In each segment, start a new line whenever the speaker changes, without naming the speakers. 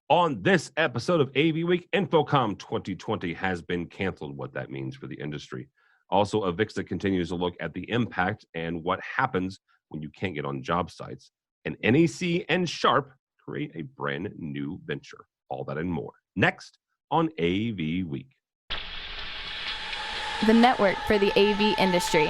On this episode of AVWeek, InfoComm 2020 has been canceled, what that means for the industry. Also, AVIXA continues to look at the impact and what happens when you can't get on job sites. And NEC and Sharp create a brand new venture. All that and more. Next on AVWeek.
The network for the AV industry.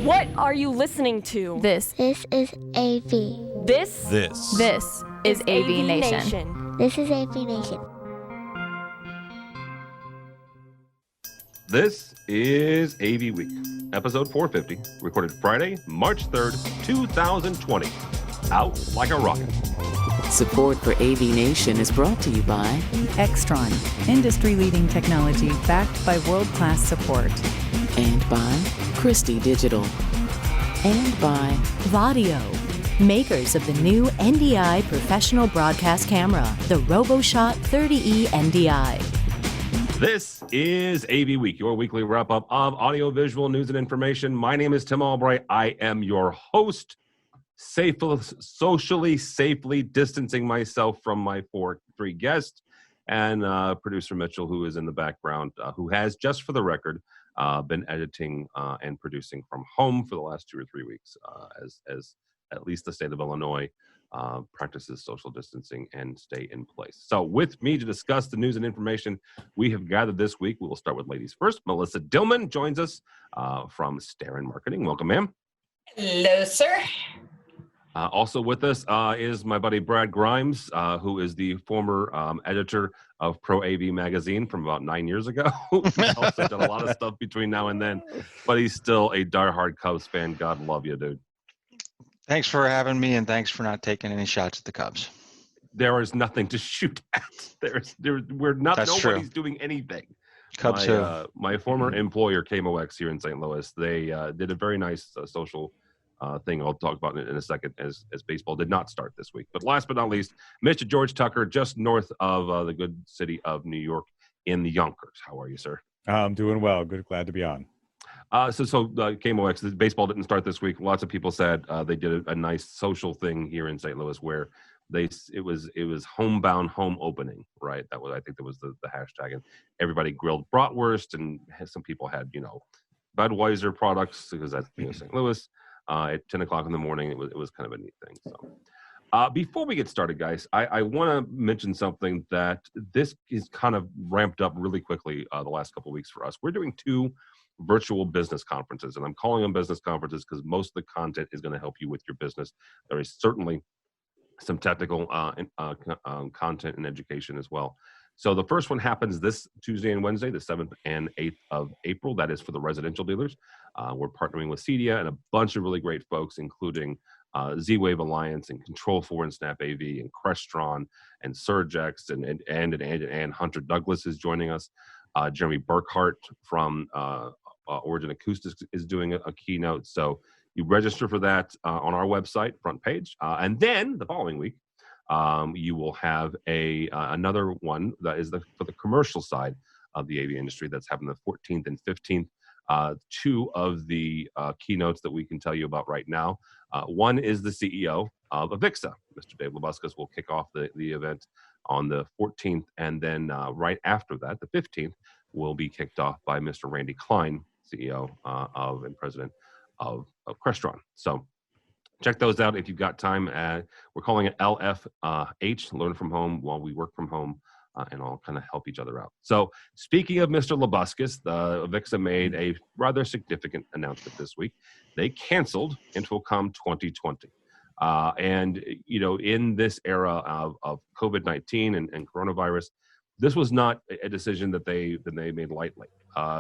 What are you listening to?
This
is AV.
This
is AVNation.
This is AVNation.
This is AVWeek, episode 450, recorded Friday, March 3rd, 2020. Out like a rocket.
Support for AVNation is brought to you by
Extron, industry-leading technology backed by world-class support.
And by Christie Digital. And by
Vadio, makers of the new NDI professional broadcast camera, the RoboShot 30E NDI.
This is AVWeek, your weekly wrap-up of audiovisual news and information. My name is Tim Albright. I am your host, socially safely distancing myself from my three guests, and producer Mitchell, who is in the background, who has, just for the record, been editing and producing from home for the last 2 or 3 weeks, as at least the state of Illinois practices social distancing and stay in place. So with me to discuss the news and information we have gathered this week, we will start with ladies first. Melissa Dillman joins us from Starin Marketing. Welcome, ma'am.
Hello, sir.
Also with us is my buddy Brad Grimes, who is the former editor of Pro AV Magazine from about 9 years ago. He's also done a lot of stuff between now and then, but he's still a diehard Cubs fan. God love you, dude.
Thanks for having me, and thanks for not taking any shots at the Cubs.
There is nothing to shoot at. Nobody's doing anything.
Cubs
my former employer, KMOX here in St. Louis, they did a very nice social thing I'll talk about in a second, as baseball did not start this week. But last but not least, Mr. George Tucker, just north of the good city of New York in the Yonkers. How are you, sir?
I'm doing well. Good, glad to be on.
KMOX, baseball didn't start this week. Lots of people said they did a nice social thing here in St. Louis where it was homebound home opening, right? That was, I think, that was the hashtag, and everybody grilled bratwurst, and some people had Budweiser products because that's St. Louis. At 10 o'clock in the morning, it was kind of a neat thing. So, before we get started, guys, I want to mention something that this is kind of ramped up really quickly the last couple of weeks for us. We're doing 2 virtual business conferences, and I'm calling them business conferences because most of the content is going to help you with your business. There is certainly some technical content and education as well. So the first one happens this Tuesday and Wednesday, the 7th and 8th of April. That is for the residential dealers. We're partnering with CEDIA and a bunch of really great folks, including Z-Wave Alliance and Control4 and Snap AV and Crestron and Surgex and Hunter Douglas is joining us. Jeremy Burkhart from Origin Acoustics is doing a keynote. So you register for that on our website, front page. And then the following week, you will have another one that is for the commercial side of the AV industry. That's happening the 14th and 15th. 2 of the keynotes that we can tell you about right now. One is the CEO of AVIXA. Mr. Dave Labuscas will kick off the event on the 14th, and then right after that, the 15th, will be kicked off by Mr. Randy Klein, CEO of and president of Crestron. So check those out if you've got time. We're calling it LFH, Learn from Home While We Work from Home, and all kind of help each other out. So speaking of Mr. Labuscas, AVIXA made a rather significant announcement this week. They canceled InfoComm 2020. And, in this era of COVID-19 and coronavirus, this was not a decision that they made lightly.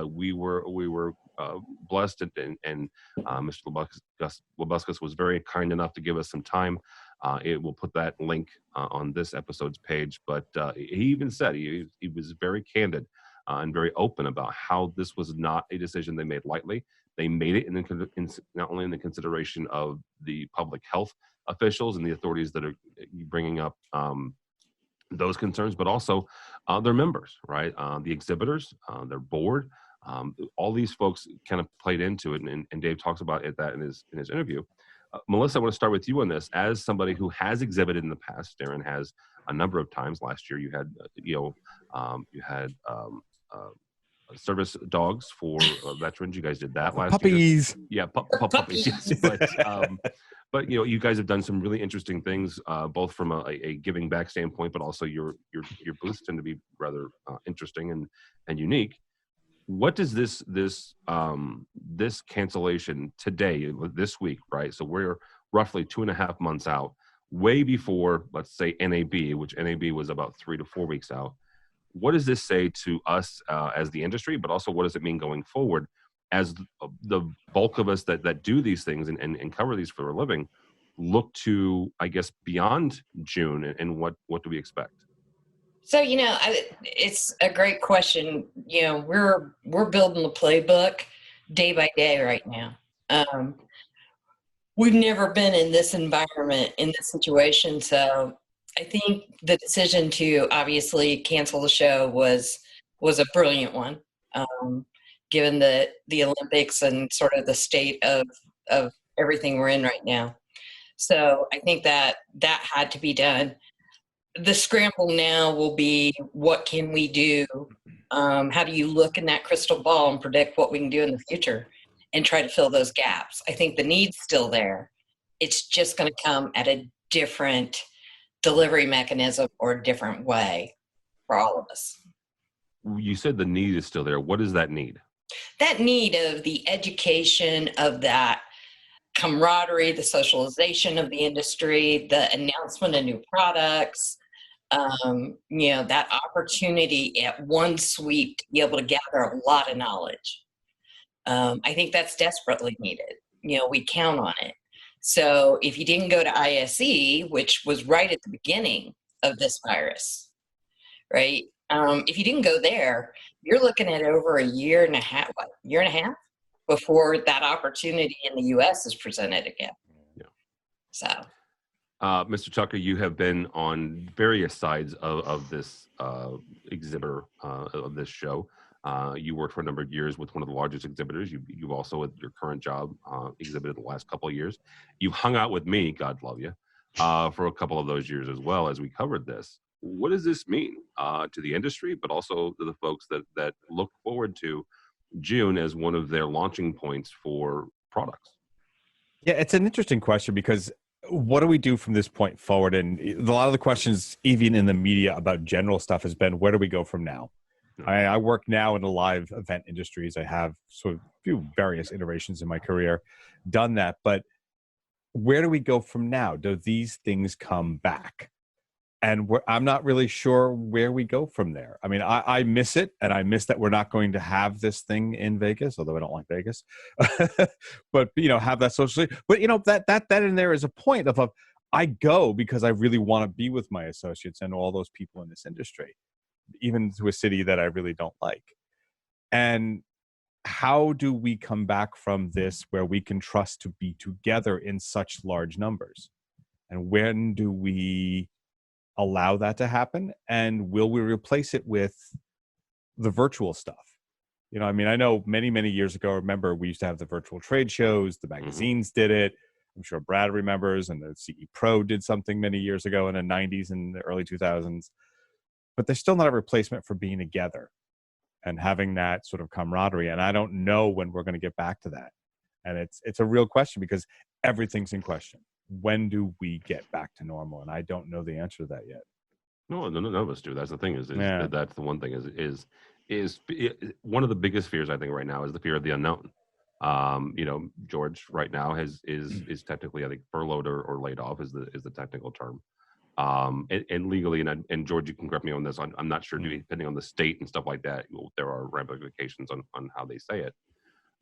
We were blessed, and Mr. Labuscas was very kind enough to give us some time. It will put that link on this episode's page, but he even said he was very candid and very open about how this was not a decision they made lightly. They made it not only in the consideration of the public health officials and the authorities that are bringing up those concerns, but also their members, right? The exhibitors, their board, all these folks kind of played into it, and Dave talks about that in his interview. Melissa, I want to start with you on this. As somebody who has exhibited in the past, Darren has a number of times. Last year, you had service dogs for veterans. You guys did that last
Puppies.
year. Yeah, puppies. Yes, but you guys have done some really interesting things, both from a giving back standpoint, but also your booths tend to be rather interesting and unique. What does this cancellation today, this week, right? So we're roughly 2.5 months out, way before, let's say, NAB, which NAB was about 3 to 4 weeks out. What does this say to us as the industry, but also what does it mean going forward as the bulk of us that do these things and cover these for a living look to, I guess, beyond June, and what do we expect?
So, it's a great question. We're building the playbook day by day right now. We've never been in this environment, in this situation. So I think the decision to obviously cancel the show was a brilliant one, given the Olympics and sort of the state of everything we're in right now. So I think that had to be done. The scramble now will be, what can we do? How do you look in that crystal ball and predict what we can do in the future and try to fill those gaps? I think the need's still there. It's just going to come at a different delivery mechanism or a different way for all of us.
You said the need is still there. What is that need?
That need of the education, of that camaraderie, the socialization of the industry, the announcement of new products, that opportunity at one sweep to be able to gather a lot of knowledge. I think that's desperately needed. We count on it. So if you didn't go to ISE, which was right at the beginning of this virus, right? If you didn't go there, you're looking at over a year and a half before that opportunity in the U.S. is presented again.
Yeah.
So,
Mr. Tucker, you have been on various sides of this exhibitor of this show. You worked for a number of years with one of the largest exhibitors. You've also, at your current job, exhibited the last couple of years. You've hung out with me, God love you, for a couple of those years as well as we covered this. What does this mean to the industry, but also to the folks that look forward to June as one of their launching points for products?
Yeah, it's an interesting question, because what do we do from this point forward? And a lot of the questions, even in the media about general stuff, has been, where do we go from now? I work now in the live event industries. I have sort of few various iterations in my career done that, but where do we go from now? Do these things come back? And I'm not really sure where we go from there. I mean, I miss it, and I miss that we're not going to have this thing in Vegas, although I don't like Vegas. But have that socially. But that in there is a point of I go because I really want to be with my associates and all those people in this industry, even to a city that I really don't like. And how do we come back from this where we can trust to be together in such large numbers? And when do we allow that to happen? And will we replace it with the virtual stuff? I know many years ago, remember, we used to have the virtual trade shows, the magazines did it. I'm sure Brad remembers, and the CE Pro did something many years ago in the 90s and the early 2000s. But there's still not a replacement for being together and having that sort of camaraderie. And I don't know when we're going to get back to that. And it's a real question, because everything's in question. When do we get back to normal? And I don't know the answer to that yet.
No, none of us do. That's the thing. That's the one thing is one of the biggest fears I think right now is the fear of the unknown. George right now is technically, I think, furloughed or laid off is the technical term. And legally, and George, you can correct me on this. I'm not sure, depending on the state and stuff like that, there are ramifications on how they say it.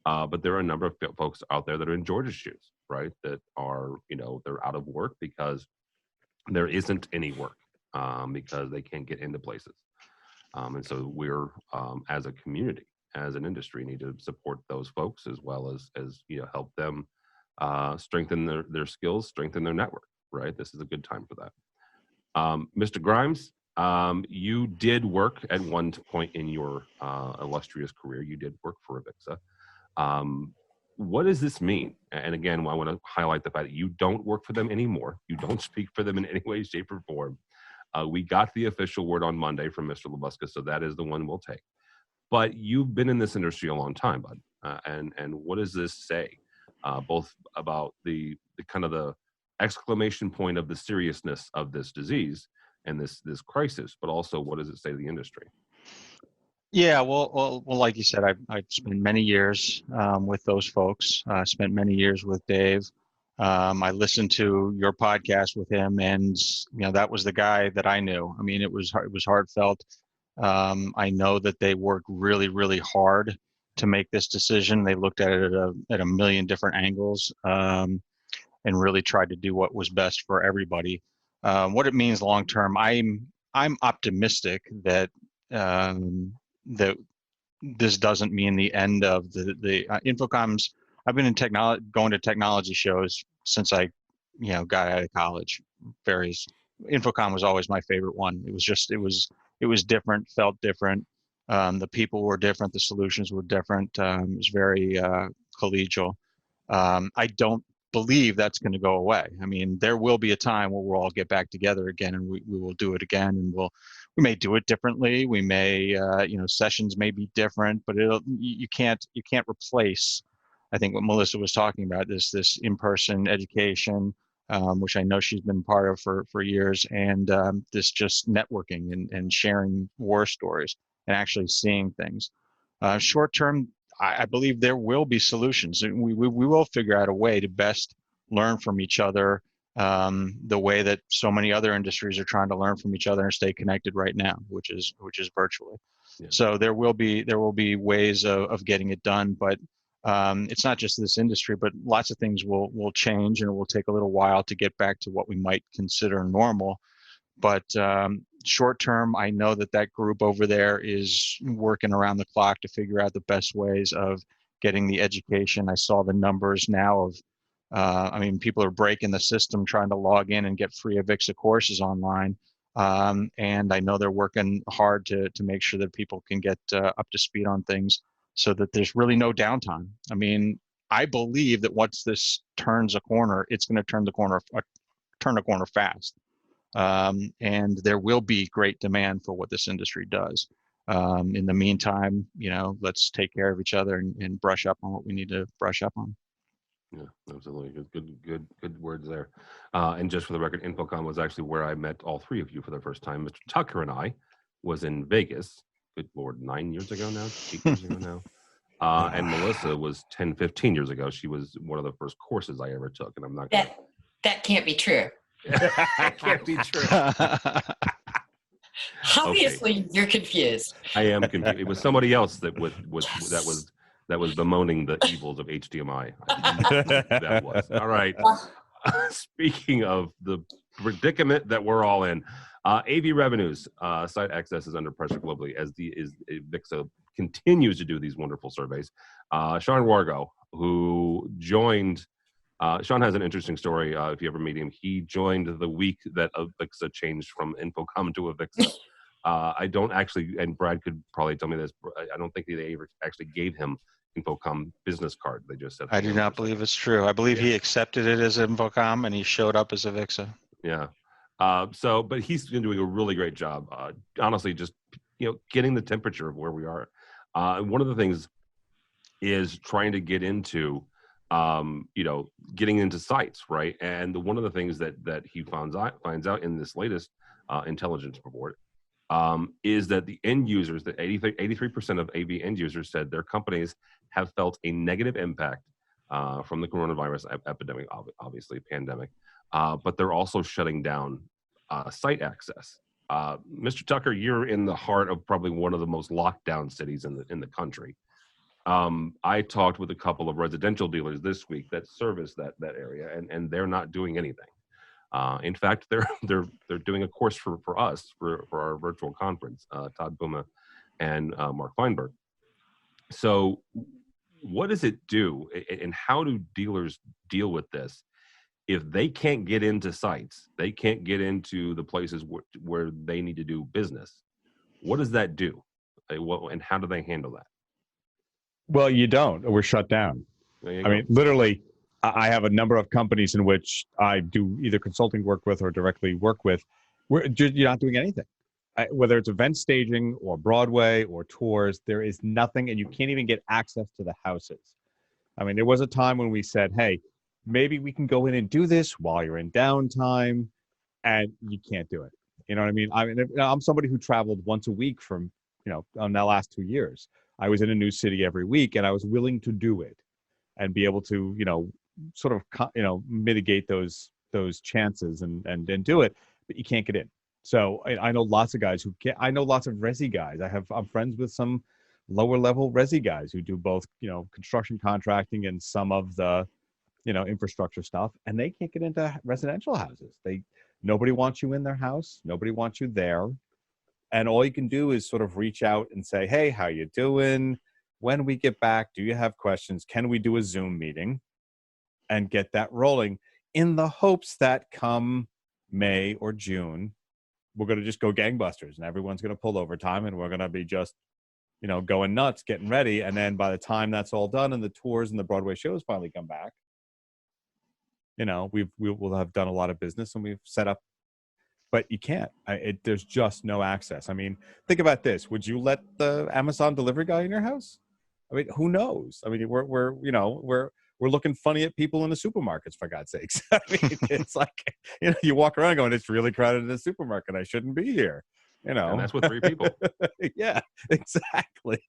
But there are a number of folks out there that are in George's shoes, right? That are, they're out of work because there isn't any work, because they can't get into places. And so we're, as a community, as an industry, need to support those folks as well as help them strengthen their skills, strengthen their network, right? This is a good time for that. Mr. Grimes, you did work at one point in your illustrious career. You did work for AVIXA. what does this mean? And again, I want to highlight the fact that you don't work for them anymore. You don't speak for them in any way, shape, or form. We got the official word on Monday from Mr. Labuska, so that is the one we'll take. But you've been in this industry a long time, bud. And what does this say, both about the kind of the exclamation point of the seriousness of this disease and this crisis, but also what does it say to the industry?
Yeah, well, like you said, I've spent many years with those folks. Spent many years with Dave. I listened to your podcast with him, and that was the guy that I knew. I mean, it was heartfelt. I know that they worked really, really hard to make this decision. They looked at it at a million different angles, and really tried to do what was best for everybody. What it means long term, I'm optimistic that that this doesn't mean the end of the InfoComm's. I've been in going to technology shows since I got out of college. InfoComm was always my favorite one. It was different, felt different. The people were different, the solutions were different. It was very collegial. I don't believe that's going to go away. I mean, there will be a time where we'll all get back together again, and we will do it again, and we may do it differently. We may, sessions may be different, but you can't replace, I think, what Melissa was talking about, this in-person education, which I know she's been part of for years, and this just networking and sharing war stories and actually seeing things. Short term, I believe there will be solutions, and we will figure out a way to best learn from each other, the way that so many other industries are trying to learn from each other and stay connected right now, which is virtually. Yeah. So there will be ways of getting it done, but it's not just this industry, but lots of things will change, and it will take a little while to get back to what we might consider normal. But short term, I know that group over there is working around the clock to figure out the best ways of getting the education. I saw the numbers now of, people are breaking the system trying to log in and get free AVIXA courses online. And I know they're working hard to make sure that people can get up to speed on things so that there's really no downtime. I mean, I believe that once this turns a corner, it's going to turn a corner fast. And there will be great demand for what this industry does. In the meantime, let's take care of each other and brush up on what we need to brush up on.
Yeah, absolutely. Good words there. And just for the record, InfoComm was actually where I met all three of you for the first time. Mr. Tucker and I was in Vegas, good Lord, 9 years ago now, 8 years ago now. And Melissa was 10, 15 years ago. She was one of the first courses I ever took. And I'm not gonna...
That can't be true.
That can't be true.
Obviously, you're confused.
I am confused. It was somebody else that was bemoaning the evils of HDMI. That was all right. Speaking of the predicament that we're all in, AV revenues, site access is under pressure globally as AVIXA continues to do these wonderful surveys. Sean Wargo, who joined. Sean has an interesting story. If you ever meet him, he joined the week that AVIXA changed from InfoComm to AVIXA. I don't actually, and Brad could probably tell me this, I don't think they actually gave him InfoComm business card. They just said.
I do not believe it's true. I believe he accepted it as InfoComm and he showed up as AVIXA.
Yeah. But he's been doing a really great job. Honestly, just getting the temperature of where we are. One of the things is trying to get into. Getting into sites, right? And one of the things that he finds out in this latest intelligence report is that the end users, that 83% of AV end users said their companies have felt a negative impact from the coronavirus epidemic, obviously pandemic, but they're also shutting down site access. Mr. Tucker, you're in the heart of probably one of the most locked down cities in the country. I talked with a couple of residential dealers this week that service that area, and they're not doing anything. In fact, they're doing a course for us for our virtual conference. Todd Puma and Mark Feinberg. So, what does it do, and how do dealers deal with this if they can't get into sites? They can't get into the places where they need to do business. What does that do, and how do they handle that?
Well, you don't. We're shut down.
There you
I
go.
mean, literally, I have a number of companies in which I do either consulting work with or directly work with. You're not doing anything. Whether it's event staging or Broadway or tours, there is nothing, and you can't even get access to the houses. I mean, there was a time when we said, hey, maybe we can go in and do this while you're in downtime, and you can't do it. You know what I mean? I'm somebody who traveled once a week from, on the last 2 years. I was in a new city every week, and I was willing to do it and be able to, sort of, mitigate those chances and do it, but you can't get in. So I know lots of guys I know lots of resi guys. I'm friends with some lower level resi guys who do both, construction contracting and some of the, infrastructure stuff, and they can't get into residential houses. Nobody wants you in their house. Nobody wants you there. And all you can do is sort of reach out and say, hey, how you doing? When we get back, do you have questions? Can we do a Zoom meeting and get that rolling in the hopes that come May or June, we're going to just go gangbusters and everyone's going to pull overtime and we're going to be just, going nuts, getting ready. And then by the time that's all done and the tours and the Broadway shows finally come back, we'll have done a lot of business and we've set up, but you can't. There's just no access. I mean, think about this. Would you let the Amazon delivery guy in your house? I mean, who knows? I mean, we're looking funny at people in the supermarkets, for God's sakes. I mean, it's like, you walk around going, it's really crowded in the supermarket. I shouldn't be here.
And that's with 3 people.
Yeah, exactly.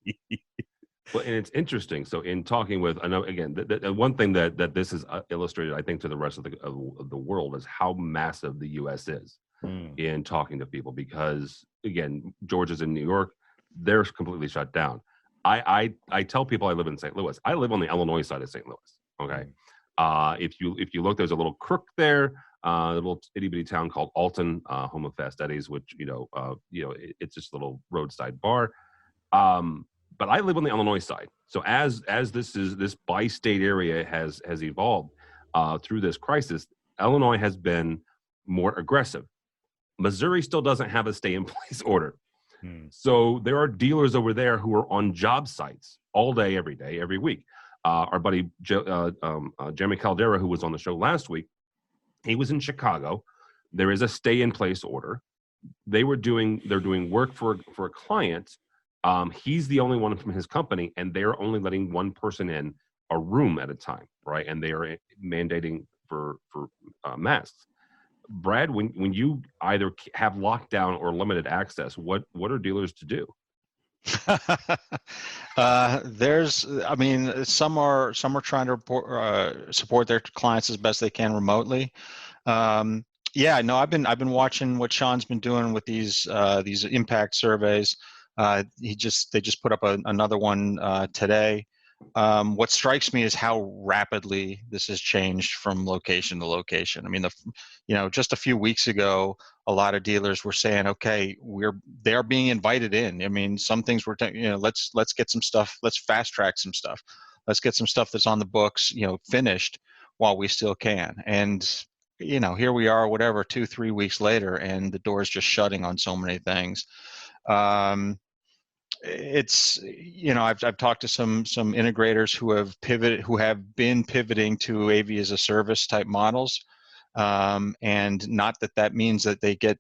Well, and it's interesting. So in talking with, I know again, the one thing that this is illustrated, I think, to the rest of the world is how massive the U.S. is in talking to people. Because again, Georgia's in New York, they're completely shut down. I tell people I live in St. Louis. I live on the Illinois side of St. Louis. Okay, if you look, there's a little crook there, a little itty bitty town called Alton, home of Fast Eddie's, which it's just a little roadside bar. But I live on the Illinois side. So as this bi-state area has evolved through this crisis, Illinois has been more aggressive. Missouri still doesn't have a stay-in-place order. So there are dealers over there who are on job sites all day, every week. Our buddy Jeremy Caldera, who was on the show last week, he was in Chicago. There is a stay-in-place order. They're doing work for a client. He's the only one from his company, and they're only letting one person in a room at a time, right? And they are mandating for masks. Brad, when you either have lockdown or limited access, what are dealers to do?
Some are trying to support their clients as best they can remotely. I've been watching what Sean's been doing with these impact surveys. They just put up another one today. What strikes me is how rapidly this has changed from location to location. I mean, just a few weeks ago, a lot of dealers were saying, okay, they're being invited in. I mean, some things let's get some stuff, let's fast track some stuff. Let's get some stuff that's on the books, finished while we still can. And, here we are, 2-3 weeks later, and the door's just shutting on so many things. I've talked to some integrators who have been pivoting to AV as a service type models, and not that means that they get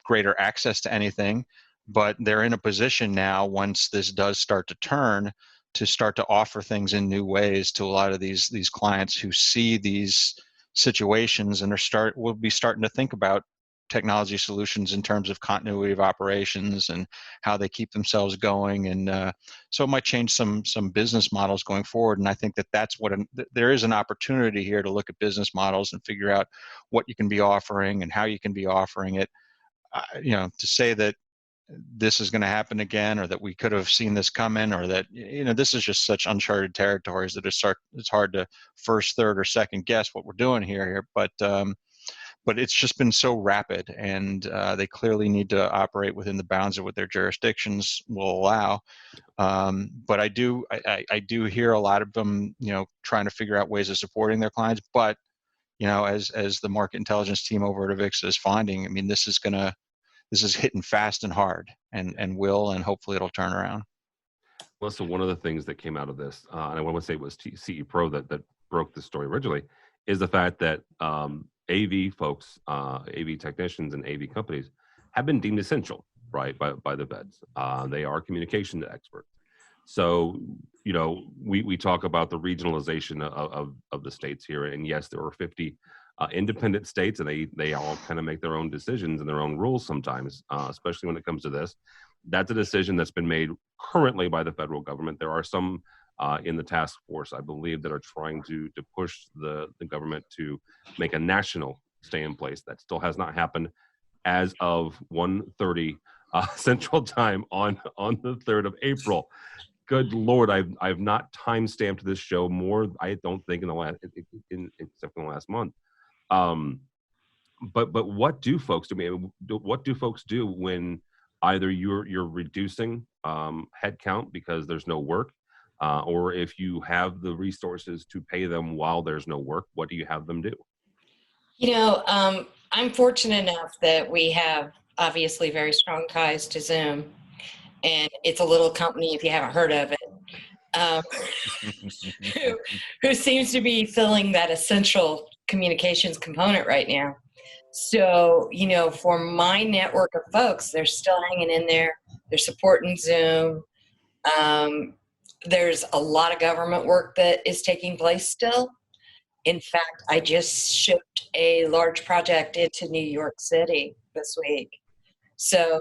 greater access to anything, but they're in a position now, once this does start to turn, to start to offer things in new ways to a lot of these clients who see these situations and will be starting to think about technology solutions in terms of continuity of operations and how they keep themselves going. And so it might change some business models going forward. And I think that's there is an opportunity here to look at business models and figure out what you can be offering and how you can be offering it. To say that this is going to happen again, or that we could have seen this coming, or that, this is just such uncharted territories that it's hard to first, third, or second guess what we're doing here. But it's just been so rapid, and they clearly need to operate within the bounds of what their jurisdictions will allow. But I do hear a lot of them, trying to figure out ways of supporting their clients. But as the market intelligence team over at AVIXA is finding, I mean, this is hitting fast and hard, and hopefully it'll turn around.
Melissa, one of the things that came out of this, and I want to say it was CE Pro that broke the story originally, is the fact that AV folks, AV technicians and AV companies have been deemed essential, right, by the feds. They are communication experts. So, we talk about the regionalization of the states here, and yes, there are 50 independent states, and they all kind of make their own decisions and their own rules sometimes, especially when it comes to this. That's a decision that's been made currently by the federal government. There are some in the task force, I believe, that are trying to push the government to make a national stay in place. That still has not happened as of 1:30 Central Time on the 3rd of April. Good Lord, I've not time stamped this show more. I don't think except in the last month. But what do folks do? I mean, what do folks do when either you're reducing headcount because there's no work, or if you have the resources to pay them while there's no work, what do you have them do?
I'm fortunate enough that we have obviously very strong ties to Zoom, and it's a little company, if you haven't heard of it, who seems to be filling that essential communications component right now. So, for my network of folks, they're still hanging in there. They're supporting Zoom. There's a lot of government work that is taking place still. In fact, I just shipped a large project into New York City this week. So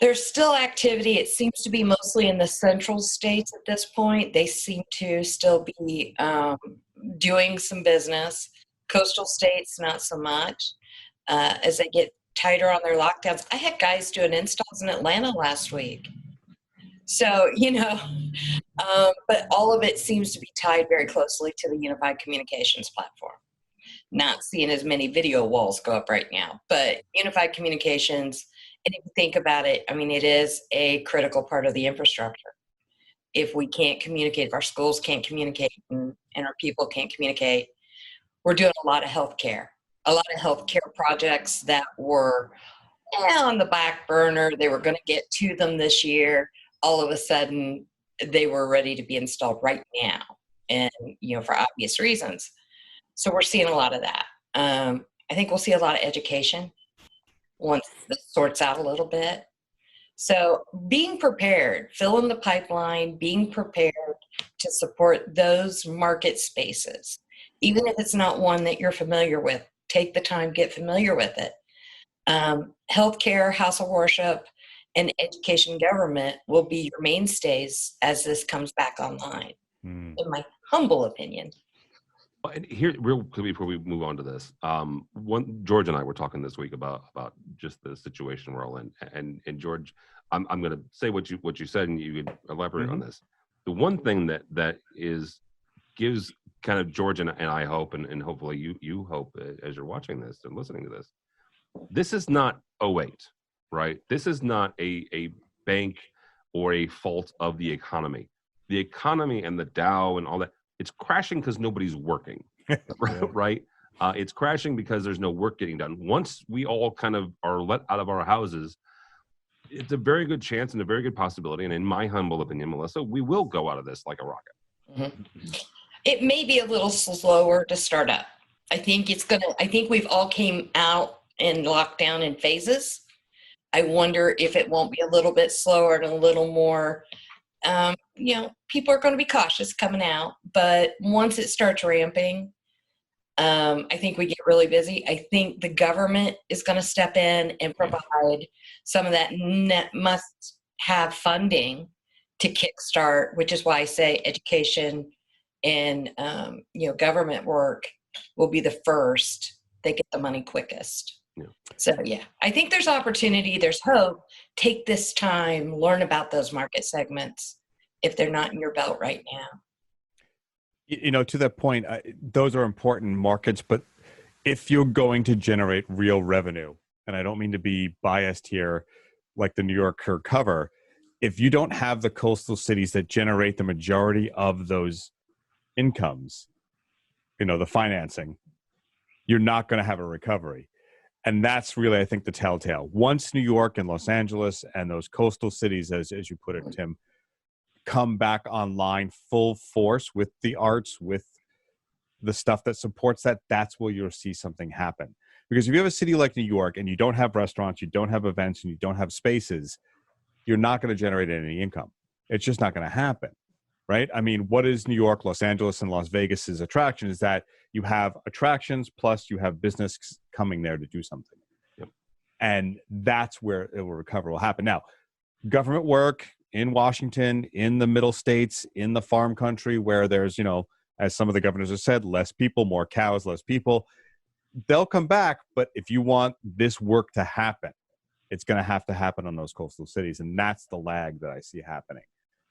there's still activity. It seems to be mostly in the central states at this point. They seem to still be doing some business. Coastal states, not so much. As they get tighter on their lockdowns. I had guys doing installs in Atlanta last week. So, but all of it seems to be tied very closely to the unified communications platform. Not seeing as many video walls go up right now, but unified communications, and if you think about it, I mean, it is a critical part of the infrastructure. If we can't communicate, if our schools can't communicate and our people can't communicate, we're doing a lot of healthcare projects that were on the back burner. They were going to get to them this year. All of a sudden, they were ready to be installed right now, and for obvious reasons. So we're seeing a lot of that. I think we'll see a lot of education once this sorts out a little bit. So being prepared, filling the pipeline, being prepared to support those market spaces, even if it's not one that you're familiar with, take the time, get familiar with it. Healthcare, house of worship, and education government will be your mainstays as this comes back online, in my humble opinion.
And here, real quickly before we move on to this, George and I were talking this week about just the situation we're all in, and George, I'm going to say what you said, and you could elaborate on this. The one thing that gives kind of George and I hope, and hopefully you hope as you're watching this and listening to this, this is not 2008, right? This is not a bank or a fault of the economy. The economy and the Dow and all that, it's crashing because nobody's working, right? It's crashing because there's no work getting done. Once we all kind of are let out of our houses, it's a very good chance and a very good possibility, and in my humble opinion, Melissa, we will go out of this like a rocket.
Mm-hmm. It may be a little slower to start up. I think we've all came out in lockdown in phases. I wonder if it won't be a little bit slower and a little more, people are going to be cautious coming out, but once it starts ramping, I think we get really busy. I think the government is going to step in and provide some of that must-have funding to kickstart, which is why I say education and government work will be the first. They get the money quickest. Yeah. So yeah, I think there's opportunity. There's hope. Take this time, learn about those market segments if they're not in your belt right now.
To that point, those are important markets, but if you're going to generate real revenue, and I don't mean to be biased here, like the New Yorker cover, if you don't have the coastal cities that generate the majority of those incomes, the financing, you're not going to have a recovery. And that's really, I think, the telltale. Once New York and Los Angeles and those coastal cities, as you put it, Tim, come back online full force with the arts, with the stuff that supports that, that's where you'll see something happen. Because if you have a city like New York and you don't have restaurants, you don't have events, and you don't have spaces, you're not going to generate any income. It's just not going to happen, right? I mean, what is New York, Los Angeles, and Las Vegas's attraction is that you have attractions plus you have business coming there to do something.
Yep. And
that's where it will recover will happen. Now, government work in Washington, in the middle states, in the farm country where there's, you know, as some of the governors have said, less people, more cows, less people, they'll come back. But if you want this work to happen, it's going to happen on those coastal cities. And that's the lag that I see happening.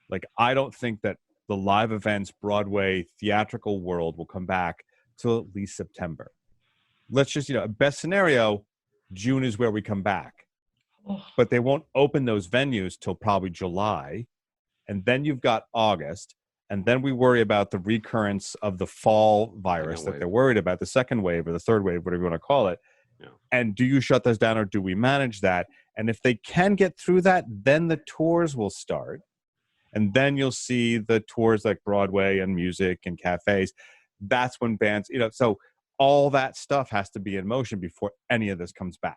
Like, I don't think that the live events, Broadway, theatrical world will come back till at least September. Let's just, you know, best scenario, June is where we come back. But they won't open those venues till probably July. And then you've got August. And then we worry about the recurrence of the fall virus that they're worried about, the second wave or the third wave, whatever you want to call it. Yeah. And do you shut those down or do we manage that? And if they can get through that, then the tours will start. And then you'll see the tours like Broadway and music and cafes. That's when bands, you know, so all that stuff has to be in motion before any of this comes back.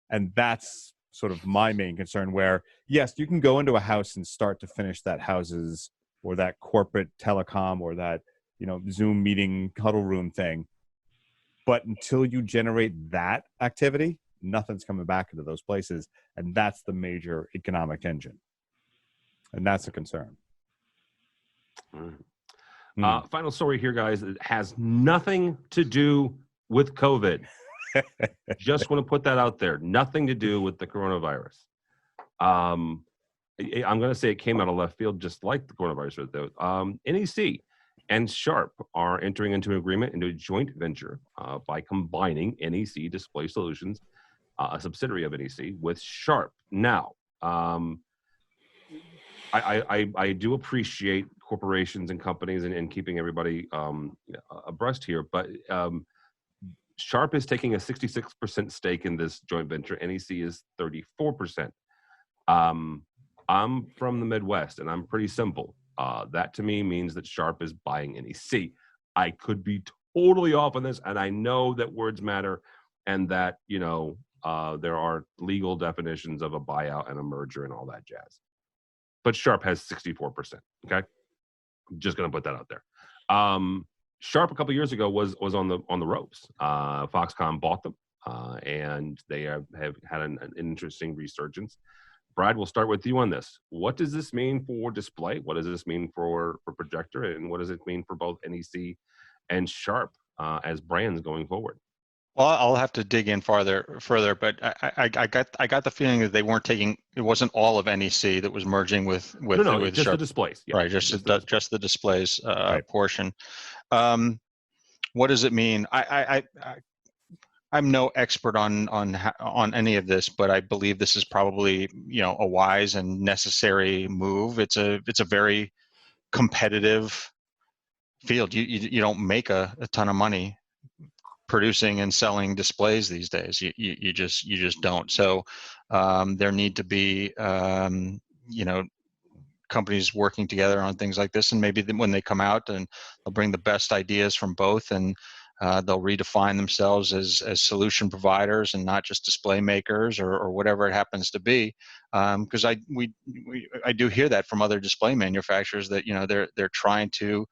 And that's sort of my main concern where, yes, you can go into a house and start to finish that house's or that corporate telecom or that, you know, Zoom meeting huddle room thing. But until you generate that activity, nothing's coming back into those places. And that's the major economic engine. And that's a concern.
All right. Final story here, guys. It has nothing to do with COVID. Just want to put that out there. Nothing to do with the coronavirus. I'm going to say it came out of left field, just like the coronavirus. NEC and Sharp are entering into an agreement into a joint venture by combining NEC Display Solutions, a subsidiary of NEC, with Sharp. Now, I do appreciate corporations and companies and keeping everybody abreast here, but Sharp is taking a 66% stake in this joint venture. NEC is 34%. I'm from the Midwest, and I'm pretty simple. That to me means that Sharp is buying NEC. I could be totally off on this, and I know that words matter, and that, you know, there are legal definitions of a buyout and a merger and all that jazz. But Sharp has 64%. Okay, just gonna put that out there. Sharp a couple years ago was on the ropes. Foxconn bought them, and they have had an interesting resurgence. Brad, we'll start with you on this. What does this mean for display? What does this mean for projector? And what does it mean for both NEC and Sharp as brands going forward?
Well, I'll have to dig in further, but I got the feeling that they weren't taking. It wasn't all of NEC that was merging with
with just
Sharp.
The displays, yeah.
Right? Just the displays portion. What does it mean? I'm no expert on any of this, but I believe this is probably, you know, a wise and necessary move. It's a very competitive field. You don't make a ton of money producing and selling displays these days. You just don't. So there need to be you know, companies working together on things like this, and maybe when they come out, and they'll bring the best ideas from both, and they'll redefine themselves as solution providers and not just display makers or whatever it happens to be. Because I do hear that from other display manufacturers that, you know, they're trying to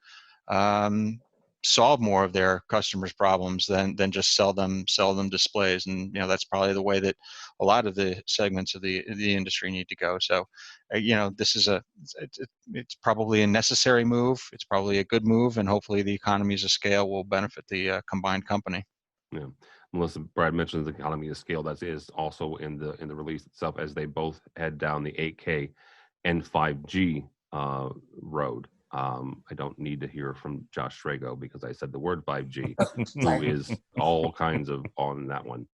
solve more of their customers' problems than just sell them displays. And, you know, that's probably the way that a lot of the segments of the industry need to go. So, you know, this is it's probably a necessary move. It's probably a good move, and hopefully the economies of scale will benefit the combined company.
Yeah. Melissa, Brad mentioned the economy of scale. That is also in the release itself, as they both head down the 8K and 5G road. I don't need to hear from Josh Schrago because I said the word 5G, who is all kinds of on that one.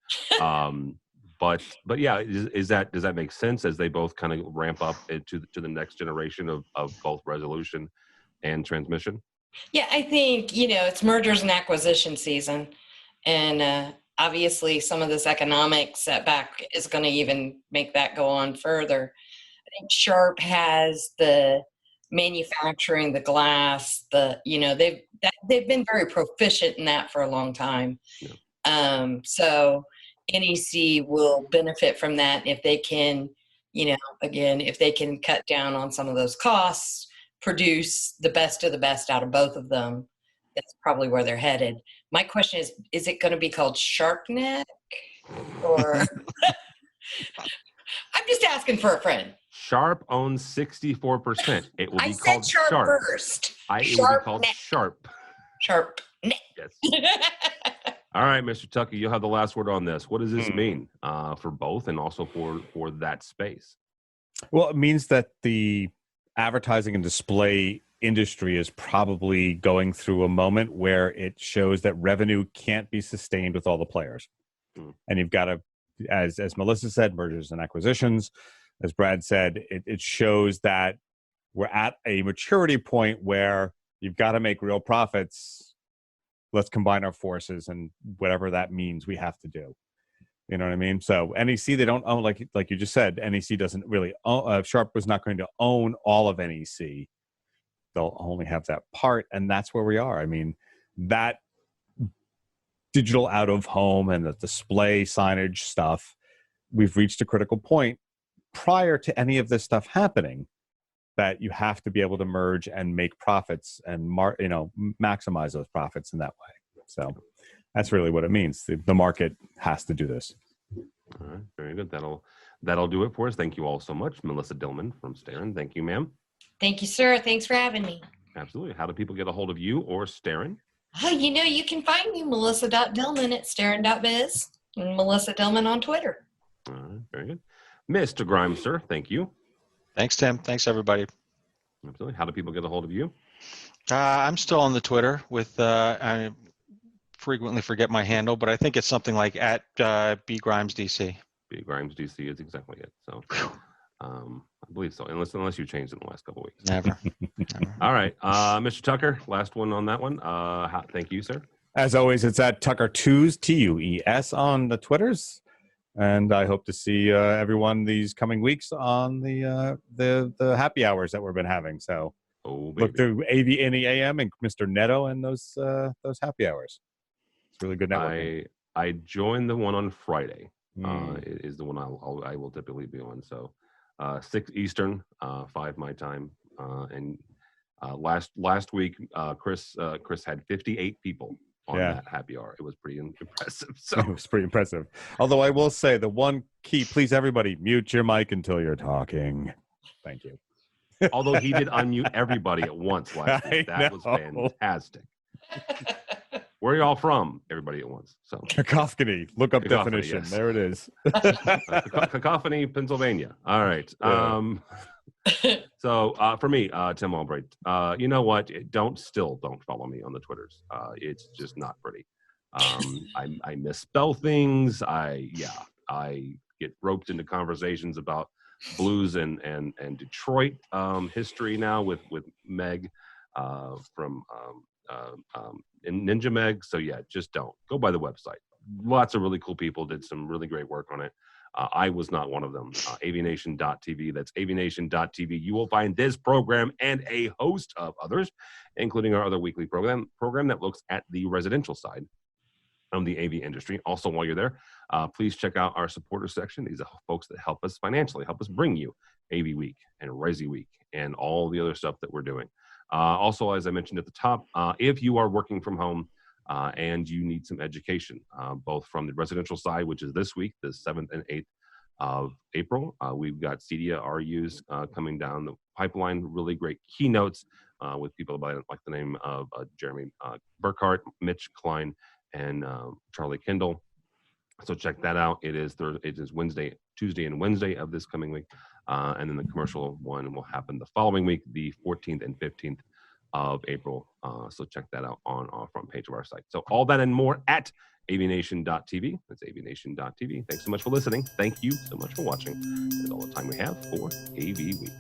But yeah, does that make sense as they both kind of ramp up to the next generation of both resolution and transmission?
Yeah, I think, you know, it's mergers and acquisition season, and obviously some of this economic setback is going to even make that go on further. I think Sharp has the manufacturing the glass. They've been very proficient in that for a long time.
Yeah.
So NEC will benefit from that if they can, if they can cut down on some of those costs, produce the best of the best out of both of them. That's probably where they're headed. My question is it going to be called SharpNet? Or I'm just asking for a friend.
Sharp owns 64%. It will be
I
called
said Sharp first.
It will be called Sharp.
SharpNet.
Yes. All right, Mr. Tucker, you'll have the last word on this. What does this mean for both and also for that space?
Well, it means that the advertising and display industry is probably going through a moment where it shows that revenue can't be sustained with all the players. And you've got to, as Melissa said, mergers and acquisitions. As Brad said, it shows that we're at a maturity point where you've got to make real profits. Let's combine our forces, and whatever that means, we have to do. You know what I mean? So NEC, they don't own, like you just said, NEC doesn't really own, Sharp was not going to own all of NEC. They'll only have that part, and that's where we are. I mean, that digital out of home and the display signage stuff, we've reached a critical point prior to any of this stuff happening that you have to be able to merge and make profits and maximize those profits in that way. So that's really what it means. The market has to do this.
All right, very good. That'll do it for us. Thank you all so much. Melissa Dillman from Starin. Thank you, ma'am.
Thank you, sir. Thanks for having me.
Absolutely. How do people get a hold of you or Starin?
Oh, you can find me, melissa.dillman at starin.biz, and Melissa Dillman on Twitter.
All right, very good. Mr. Grimes, sir, thank you.
Thanks, Tim. Thanks, everybody.
Absolutely. How do people get a hold of you?
I'm still on the Twitter with, I frequently forget my handle, but I think it's something like at @BGrimesDC.
BGrimesDC is exactly it. So I believe so, unless you changed it in the last couple of weeks.
Never.
All right. Mr. Tucker, last one on that one. Thank you, sir.
As always, it's at Tucker2s, TUES on the Twitters. And I hope to see everyone these coming weeks on the happy hours that we've been having. So look through AV in the AM and Mr. Netto and those happy hours. It's really good networking.
I joined the one on Friday. Is the one I will typically be on. So 6 Eastern, 5 my time. And last week, Chris had 58 people on that happy hour. It was pretty impressive. So
it was pretty impressive. Although I will say the one key, please everybody mute your mic until you're talking. Thank you.
Although he did unmute everybody at once last week. That was fantastic. Where are y'all from? Everybody at once. So
cacophony. Look up definition. Yes. There it is.
Cacophony, Pennsylvania. All right. So for me, Tim Albright, you know what? Don't follow me on the Twitters. It's just not pretty. I misspell things. I get roped into conversations about blues and Detroit history now with Meg from Ninja Meg. So yeah, just don't go by the website. Lots of really cool people did some really great work on it. I was not one of them. AVNation.tv. That's AVNation.tv. You will find this program and a host of others, including our other weekly program that looks at the residential side of the AV industry. Also, while you're there, please check out our supporter section. These are folks that help us financially, help us bring you AVWeek and ResiWeek and all the other stuff that we're doing. Also, as I mentioned at the top, if you are working from home and you need some education, both from the residential side, which is this week, the 7th and 8th of April, we've got CEDIA RUs coming down the pipeline, really great keynotes with people like the name of Jeremy Burkhart, Mitch Klein, and Charlie Kindle. So check that out. It is Tuesday and Wednesday of this coming week. And then the commercial one will happen the following week, the 14th and 15th of April. So check that out on our front page of our site. So all that and more at avnation.tv. That's avnation.tv. Thanks so much for listening. Thank you so much for watching. That's all the time we have for AV Week.